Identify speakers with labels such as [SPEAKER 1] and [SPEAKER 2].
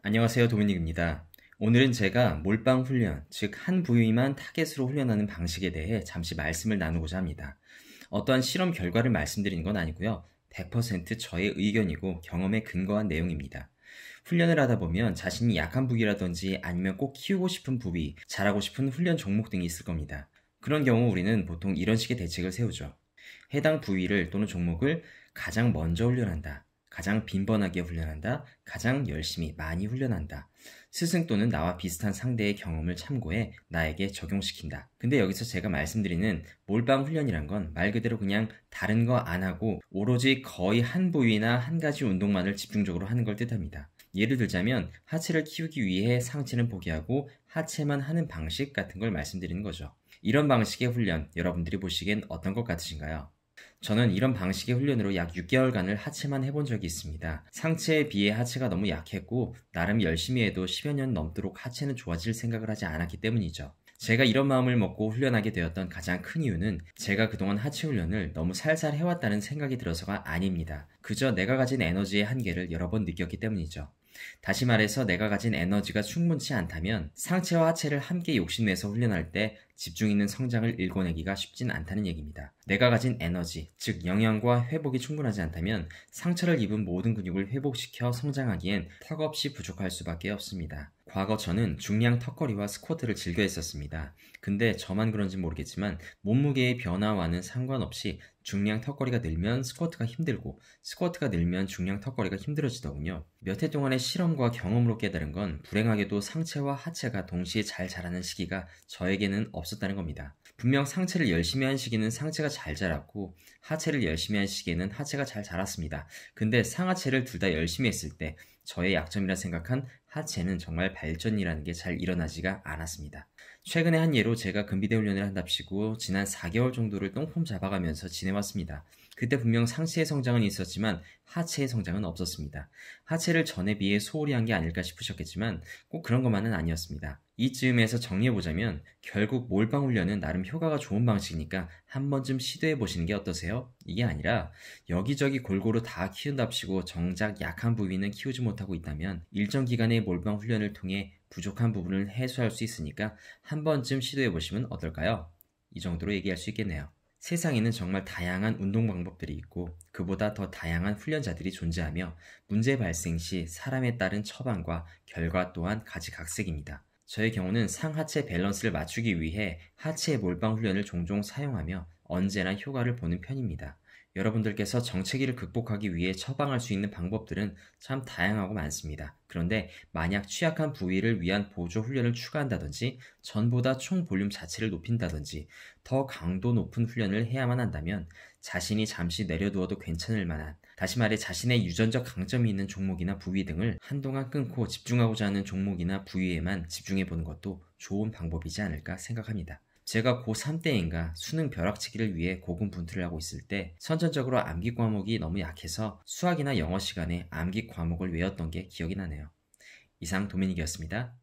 [SPEAKER 1] 안녕하세요, 도미닉입니다. 오늘은 제가 몰빵 훈련, 즉 한 부위만 타겟으로 훈련하는 방식에 대해 잠시 말씀을 나누고자 합니다. 어떠한 실험 결과를 말씀드리는 건 아니고요. 100% 저의 의견이고 경험에 근거한 내용입니다. 훈련을 하다 보면 자신이 약한 부위라든지 아니면 꼭 키우고 싶은 부위, 잘하고 싶은 훈련 종목 등이 있을 겁니다. 그런 경우 우리는 보통 이런 식의 대책을 세우죠. 해당 부위를 또는 종목을 가장 먼저 훈련한다. 가장 빈번하게 훈련한다. 가장 열심히 많이 훈련한다. 스승 또는 나와 비슷한 상대의 경험을 참고해 나에게 적용시킨다. 근데 여기서 제가 말씀드리는 몰빵 훈련이란 건 말 그대로 그냥 다른 거 안 하고 오로지 거의 한 부위나 한 가지 운동만을 집중적으로 하는 걸 뜻합니다. 예를 들자면 하체를 키우기 위해 상체는 포기하고 하체만 하는 방식 같은 걸 말씀드리는 거죠. 이런 방식의 훈련 여러분들이 보시기엔 어떤 것 같으신가요? 저는 이런 방식의 훈련으로 약 6개월간을 하체만 해본 적이 있습니다. 상체에 비해 하체가 너무 약했고 나름 열심히 해도 10여 년 넘도록 하체는 좋아질 생각을 하지 않았기 때문이죠. 제가 이런 마음을 먹고 훈련하게 되었던 가장 큰 이유는 제가 그동안 하체 훈련을 너무 살살 해왔다는 생각이 들어서가 아닙니다. 그저 내가 가진 에너지의 한계를 여러 번 느꼈기 때문이죠. 다시 말해서 내가 가진 에너지가 충분치 않다면 상체와 하체를 함께 욕심내서 훈련할 때 집중 있는 성장을 일궈내기가 쉽진 않다는 얘기입니다. 내가 가진 에너지, 즉 영양과 회복이 충분하지 않다면 상처를 입은 모든 근육을 회복시켜 성장하기엔 턱없이 부족할 수밖에 없습니다. 과거 저는 중량 턱걸이와 스쿼트를 즐겨 했었습니다. 근데 저만 그런지 모르겠지만 몸무게의 변화와는 상관없이 중량 턱걸이가 늘면 스쿼트가 힘들고 스쿼트가 늘면 중량 턱걸이가 힘들어지더군요. 몇 해 동안의 실험과 경험으로 깨달은 건 불행하게도 상체와 하체가 동시에 잘 자라는 시기가 저에게는 없었다는 겁니다. 분명 상체를 열심히 한 시기는 상체가 잘 자랐고 하체를 열심히 한 시기에는 하체가 잘 자랐습니다. 근데 상하체를 둘 다 열심히 했을 때 저의 약점이라 생각한 하체는 정말 발전이라는 게 잘 일어나지가 않았습니다. 최근에 한 예로 제가 근비대 훈련을 한답시고 지난 4개월 정도를 똥폼 잡아가면서 지내왔습니다. 그때 분명 상체의 성장은 있었지만 하체의 성장은 없었습니다. 하체를 전에 비해 소홀히 한 게 아닐까 싶으셨겠지만 꼭 그런 것만은 아니었습니다. 이쯤에서 정리해보자면 결국 몰빵 훈련은 나름 효과가 좋은 방식이니까 한 번쯤 시도해보시는 게 어떠세요? 이게 아니라 여기저기 골고루 다 키운답시고 정작 약한 부위는 키우지 못하고 있다면 일정 기간의 몰빵 훈련을 통해 부족한 부분을 해소할 수 있으니까 한 번쯤 시도해보시면 어떨까요? 이 정도로 얘기할 수 있겠네요. 세상에는 정말 다양한 운동 방법들이 있고 그보다 더 다양한 훈련자들이 존재하며 문제 발생 시 사람에 따른 처방과 결과 또한 가지각색입니다. 저의 경우는 상하체 밸런스를 맞추기 위해 하체 몰빵 훈련을 종종 사용하며 언제나 효과를 보는 편입니다. 여러분들께서 정체기를 극복하기 위해 처방할 수 있는 방법들은 참 다양하고 많습니다. 그런데 만약 취약한 부위를 위한 보조 훈련을 추가한다든지 전보다 총 볼륨 자체를 높인다든지 더 강도 높은 훈련을 해야만 한다면 자신이 잠시 내려두어도 괜찮을 만한, 다시 말해 자신의 유전적 강점이 있는 종목이나 부위 등을 한동안 끊고 집중하고자 하는 종목이나 부위에만 집중해보는 것도 좋은 방법이지 않을까 생각합니다. 제가 고3 때인가 수능 벼락치기를 위해 고군분투를 하고 있을 때 선천적으로 암기 과목이 너무 약해서 수학이나 영어 시간에 암기 과목을 외웠던 게 기억이 나네요. 이상 도미닉이었습니다.